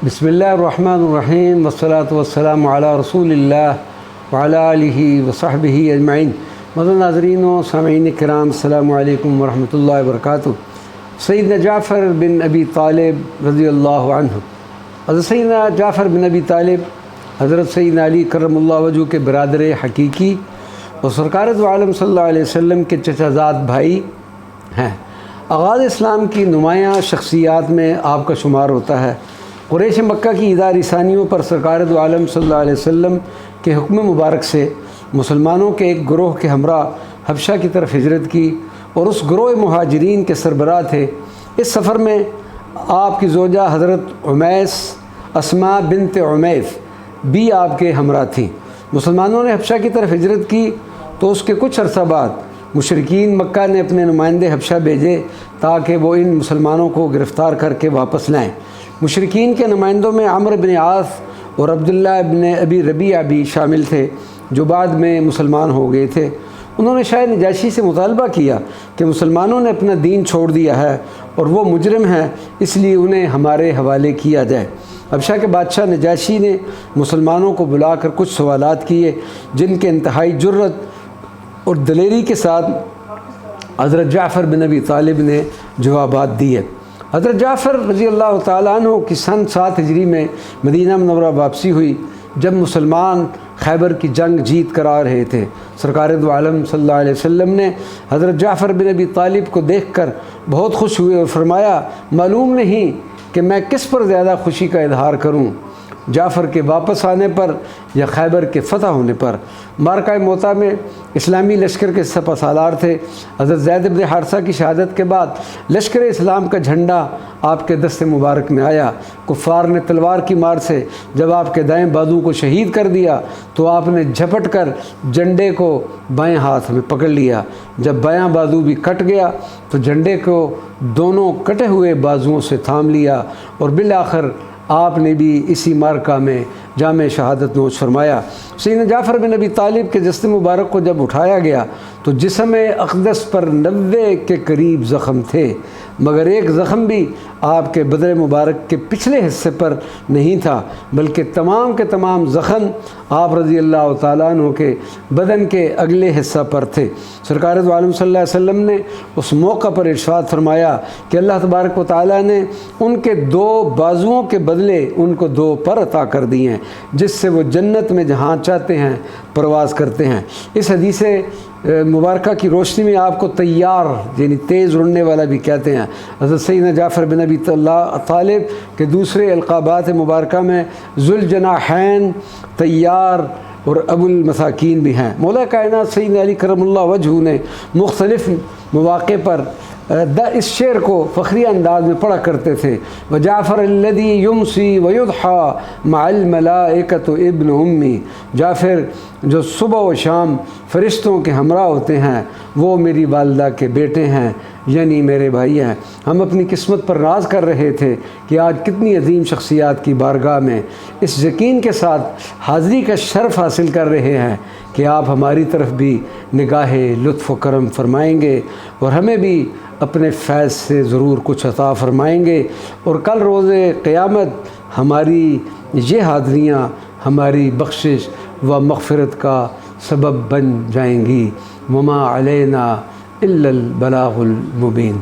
بسم اللہ الرحمن الرحیم والصلاة والسلام علی رسول اللہ وعلی آلہ وصحبہ اجمعین۔ مدن ناظرین و سامعین کرام، السلام علیکم ورحمۃ اللہ وبرکاتہ۔ سیدنا جعفر بن ابی طالب رضی اللہ عنہ، حضرت سیدنا جعفر بن ابی طالب حضرت سیدنا علی کرم اللہ وجہہ کے برادر حقیقی اور سرکار دو عالم صلی اللہ علیہ وسلم کے چچا زاد بھائی ہیں۔ آغاز اسلام کی نمایاں شخصیات میں آپ کا شمار ہوتا ہے۔ قریش مکہ کی اداری ثانیوں پر سرکار دو عالم صلی اللہ علیہ وسلم کے حکم مبارک سے مسلمانوں کے ایک گروہ کے ہمراہ حبشہ کی طرف ہجرت کی اور اس گروہ مہاجرین کے سربراہ تھے۔ اس سفر میں آپ کی زوجہ حضرت عمیس اسماء بنت عمیف بھی آپ کے ہمراہ تھیں۔ مسلمانوں نے حبشہ کی طرف ہجرت کی تو اس کے کچھ عرصہ بعد مشرکین مکہ نے اپنے نمائندے حبشہ بھیجے تاکہ وہ ان مسلمانوں کو گرفتار کر کے واپس لائیں۔ مشرکین کے نمائندوں میں عمرو بن عاص اور عبداللہ ابن ابی ربیعہ بھی شامل تھے، جو بعد میں مسلمان ہو گئے تھے۔ انہوں نے شاہ نجاشی سے مطالبہ کیا کہ مسلمانوں نے اپنا دین چھوڑ دیا ہے اور وہ مجرم ہیں، اس لیے انہیں ہمارے حوالے کیا جائے۔ حبشہ کے بادشاہ نجاشی نے مسلمانوں کو بلا کر کچھ سوالات کیے، جن کے انتہائی جرت اور دلیری کے ساتھ حضرت جعفر بن ابی طالب نے جوابات دیے۔ حضرت جعفر رضی اللہ تعالیٰ عنہ کی سن 7 ہجری میں مدینہ منورہ واپسی ہوئی، جب مسلمان خیبر کی جنگ جیت کر آ رہے تھے۔ سرکار دو عالم صلی اللہ علیہ وسلم نے حضرت جعفر بن ابی طالب کو دیکھ کر بہت خوش ہوئے اور فرمایا، معلوم نہیں کہ میں کس پر زیادہ خوشی کا اظہار کروں، جعفر کے واپس آنے پر یا خیبر کے فتح ہونے پر۔ معرکہ موطا میں اسلامی لشکر کے سپہ سالار تھے۔ حضرت زید بن حارثہ کی شہادت کے بعد لشکر اسلام کا جھنڈا آپ کے دست مبارک میں آیا۔ کفار نے تلوار کی مار سے جب آپ کے دائیں بازو کو شہید کر دیا تو آپ نے جھپٹ کر جھنڈے کو بائیں ہاتھ میں پکڑ لیا۔ جب بایاں بازو بھی کٹ گیا تو جھنڈے کو دونوں کٹے ہوئے بازوؤں سے تھام لیا اور بالآخر آپ نے بھی اسی معرکہ میں جامِ شہادت نوش فرمایا۔ سیدنا جعفر بن ابی طالب کے جسم مبارک کو جب اٹھایا گیا تو جسم اقدس پر 90 کے قریب زخم تھے، مگر ایک زخم بھی آپ کے بدن مبارک کے پچھلے حصے پر نہیں تھا، بلکہ تمام کے تمام زخم آپ رضی اللہ تعالیٰ عنہ کے بدن کے اگلے حصہ پر تھے۔ سرکار دو عالم صلی اللہ علیہ وسلم نے اس موقع پر ارشاد فرمایا کہ اللہ تبارک و تعالیٰ نے ان کے 2 بازوؤں کے بدلے ان کو 2 پر عطا کر دیے ہیں، جس سے وہ جنت میں جہاں چاہتے ہیں پرواز کرتے ہیں۔ اس حدیث مبارکہ کی روشنی میں آپ کو طیار یعنی تیز اڑنے والا بھی کہتے ہیں۔ حضرت سیدنا جعفر بن ابی طالب کے دوسرے القابات مبارکہ میں ذوالجناحین، طیار اور ابو المساکین بھی ہیں۔ مولا کائنات سیدنا علی کرم اللہ وجہہ نے مختلف مواقع پر اس شعر کو فخری انداز میں پڑھا کرتے تھے، وجعفر الذی یمسی ویضحی مع الملائکۃ ابن امی۔ جعفر جو صبح و شام فرشتوں کے ہمراہ ہوتے ہیں، وہ میری والدہ کے بیٹے ہیں، یعنی میرے بھائی ہیں۔ ہم اپنی قسمت پر ناز کر رہے تھے کہ آج کتنی عظیم شخصیات کی بارگاہ میں اس یقین کے ساتھ حاضری کا شرف حاصل کر رہے ہیں کہ آپ ہماری طرف بھی نگاہ لطف و کرم فرمائیں گے اور ہمیں بھی اپنے فیض سے ضرور کچھ عطا فرمائیں گے، اور کل روز قیامت ہماری یہ حاضریاں ہماری بخشش و مغفرت کا سبب بن جائیں گی۔ وما علینا الا البلاغ المبین۔